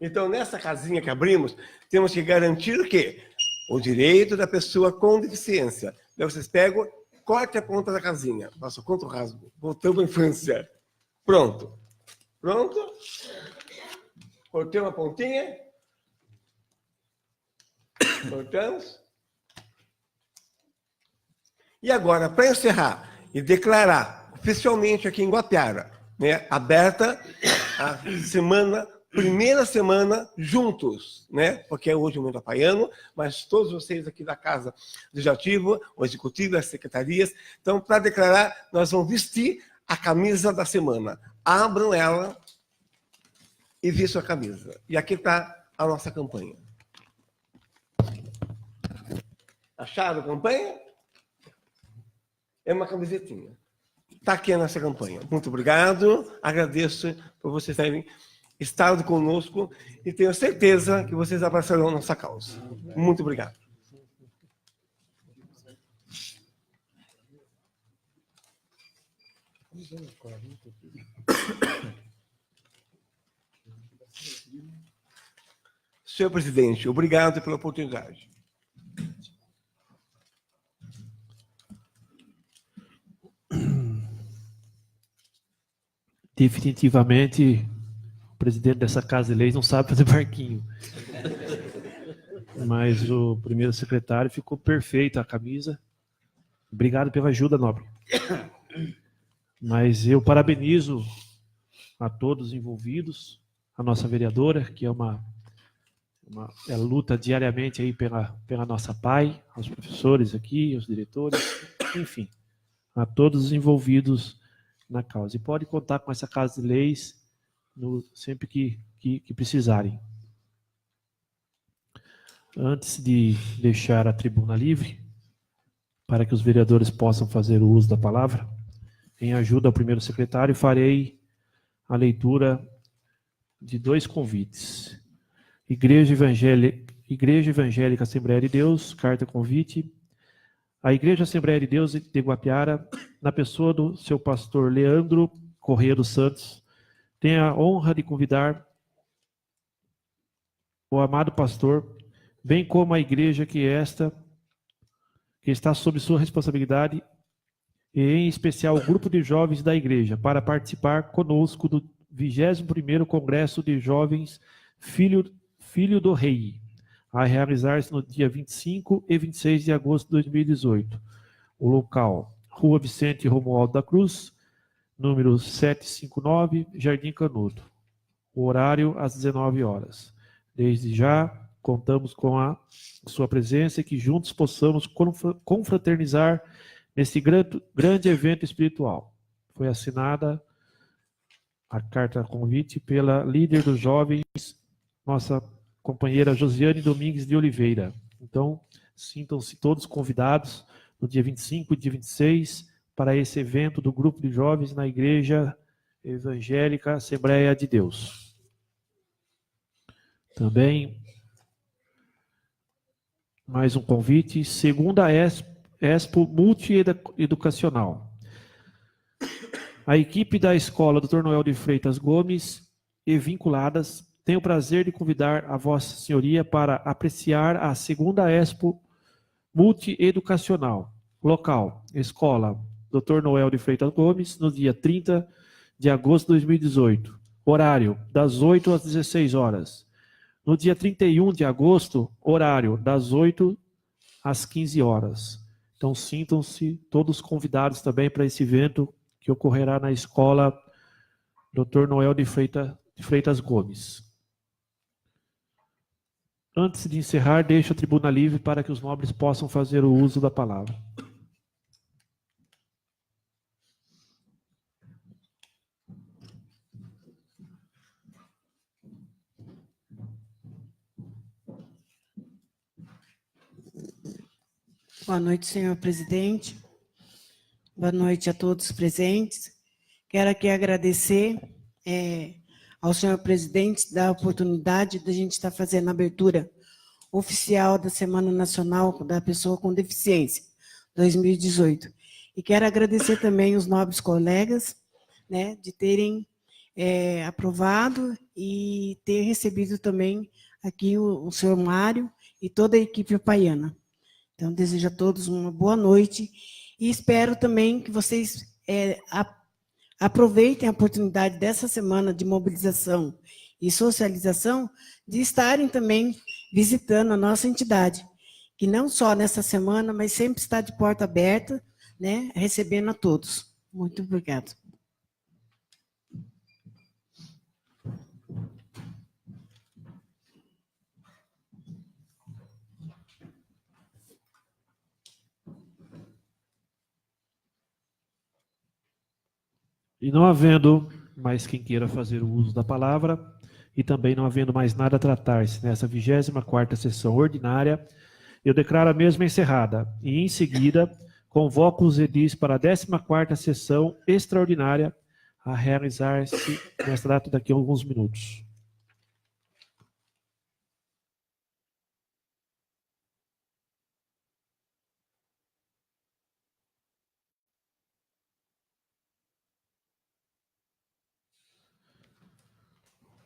Então, nessa casinha que abrimos, temos que garantir o quê? O direito da pessoa com deficiência. Daí vocês pegam, corte a ponta da casinha. Nossa, quanto rasgo. Voltamos à infância. Pronto. Pronto? Cortei uma pontinha. Cortamos. E agora, para encerrar e declarar oficialmente aqui em Guapiara, né, aberta a semana, primeira semana juntos, né? Porque é hoje o Momento Apaiano, mas todos vocês aqui da Casa Legislativa, o Executivo, as secretarias. Então, para declarar, nós vamos vestir a camisa da semana. Abram ela e vistam a camisa. E aqui está a nossa campanha. Acharam a campanha? É uma camisetinha. Está aqui a nossa campanha. Muito obrigado. Agradeço por vocês terem estado conosco e tenho certeza que vocês abraçarão a nossa causa. Muito obrigado. Senhor presidente, obrigado pela oportunidade. Definitivamente, o presidente dessa Casa de Leis não sabe fazer barquinho. Mas o primeiro secretário ficou perfeita a camisa. Obrigado pela ajuda, nobre. Mas eu parabenizo a todos os envolvidos, a nossa vereadora, que ela luta diariamente aí pela nossa PAI, aos professores aqui, aos diretores, enfim, a todos os envolvidos na causa. E pode contar com essa Casa de Leis sempre que precisarem. Antes de deixar a tribuna livre, para que os vereadores possam fazer o uso da palavra, em ajuda ao primeiro secretário, farei a leitura de 2 convites. Igreja Evangélica Assembleia de Deus, carta convite. A Igreja Assembleia de Deus de Guapiara, na pessoa do seu pastor Leandro Corrêa dos Santos, tem a honra de convidar o amado pastor, bem como a igreja que está sob sua responsabilidade, e em especial o grupo de jovens da igreja, para participar conosco do 21º Congresso de Jovens Filho do Rei, a realizar-se no dia 25 e 26 de agosto de 2018. O local, Rua Vicente Romualdo da Cruz, número 759, Jardim Canudo. O horário, às 19 horas. Desde já, contamos com a sua presença e que juntos possamos confraternizar nesse grande evento espiritual. Foi assinada a carta convite pela líder dos jovens, nossa companheira Josiane Domingues de Oliveira. Então, sintam-se todos convidados no dia 25 e dia 26 para esse evento do grupo de jovens na Igreja Evangélica Assembleia de Deus. Também, mais um convite, segunda Expo Multieducacional. A equipe da Escola Dr. Noel de Freitas Gomes e vinculadas tem o prazer de convidar a Vossa Senhoria para apreciar a segunda Expo Multieducacional. Local, Escola Dr. Noel de Freitas Gomes, no dia 30 de agosto de 2018. Horário, das 8 às 16 horas. No dia 31 de agosto, horário, das 8 às 15 horas. Então, sintam-se todos convidados também para esse evento que ocorrerá na Escola Dr. Noel de Freitas Gomes. Antes de encerrar, deixo a tribuna livre para que os nobres possam fazer o uso da palavra. Boa noite, senhor presidente. Boa noite a todos presentes. Quero aqui agradecer ao senhor presidente da oportunidade de a gente estar fazendo a abertura oficial da Semana Nacional da Pessoa com Deficiência, 2018. E quero agradecer também os nobres colegas, né, de terem aprovado e ter recebido também aqui o senhor Mário e toda a equipe paiana. Então, desejo a todos uma boa noite e espero também que vocês aproveitem a oportunidade dessa semana de mobilização e socialização de estarem também visitando a nossa entidade, que não só nessa semana, mas sempre está de porta aberta, né, recebendo a todos. Muito obrigada. E não havendo mais quem queira fazer o uso da palavra, e também não havendo mais nada a tratar-se nessa 24ª sessão ordinária, eu declaro a mesma encerrada, e em seguida convoco os edis para a 14ª sessão extraordinária a realizar-se nesta data daqui a alguns minutos.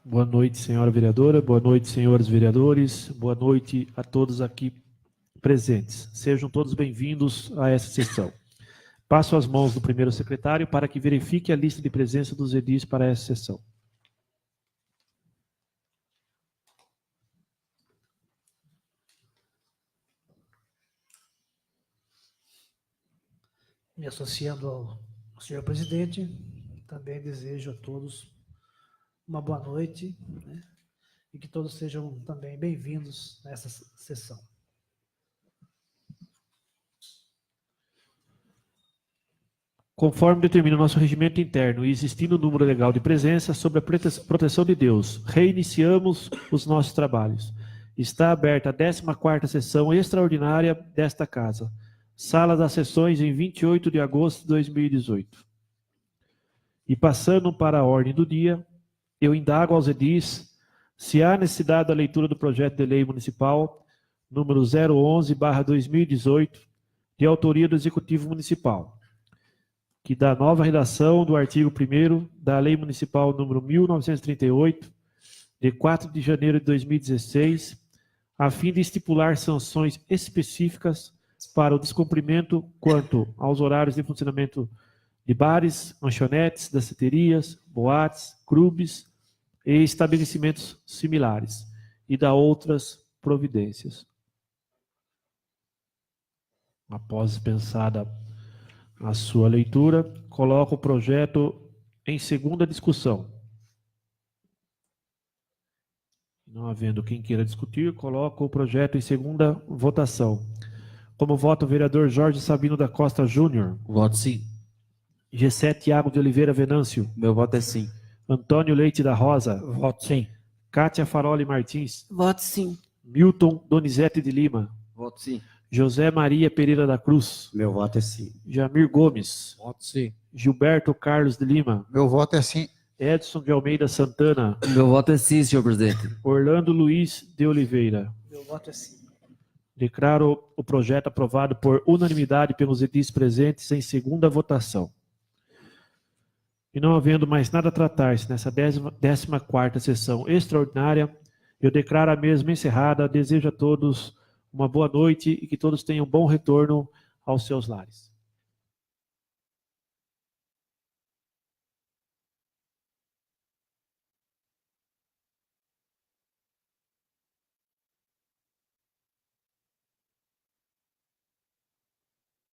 Boa noite, senhora vereadora. Boa noite, senhores vereadores. Boa noite a todos aqui presentes. Sejam todos bem-vindos a essa sessão. Passo as mãos do primeiro secretário para que verifique a lista de presença dos edis para essa sessão. Me associando ao senhor presidente, também desejo a todos uma boa noite, né, e que todos sejam também bem-vindos nessa sessão. Conforme determina o nosso regimento interno e existindo o número legal de presença, sob a proteção de Deus, reiniciamos os nossos trabalhos. Está aberta a 14ª sessão extraordinária desta Casa. Sala das sessões em 28 de agosto de 2018. E passando para a ordem do dia, eu indago aos edis se há necessidade da leitura do projeto de lei municipal número 011/2018, de autoria do Executivo Municipal, que dá nova redação do artigo 1º da Lei Municipal número 1938, de 4 de janeiro de 2016, a fim de estipular sanções específicas para o descumprimento quanto aos horários de funcionamento de bares, lanchonetes, danceterias, boates, clubes e estabelecimentos similares, e da outras providências. Após dispensada a sua leitura, coloco o projeto em segunda discussão. Não havendo quem queira discutir, coloco o projeto em segunda votação. Como voto o vereador Jorge Sabino da Costa Júnior. Voto sim. G7 Thiago de Oliveira Venâncio. Meu voto é sim. Antônio Leite da Rosa. Voto sim. Cátia Faroli Martins. Voto sim. Milton Donizete de Lima. Voto sim. José Maria Pereira da Cruz. Meu voto é sim. Jamir Gomes. Voto sim. Gilberto Carlos de Lima. Meu voto é sim. Edson de Almeida Santana. Meu voto é sim, senhor presidente. Orlando Luiz de Oliveira. Meu voto é sim. Declaro o projeto aprovado por unanimidade pelos edis presentes em segunda votação. E não havendo mais nada a tratar-se nessa 14ª sessão extraordinária, eu declaro a mesma encerrada. Desejo a todos uma boa noite e que todos tenham bom retorno aos seus lares.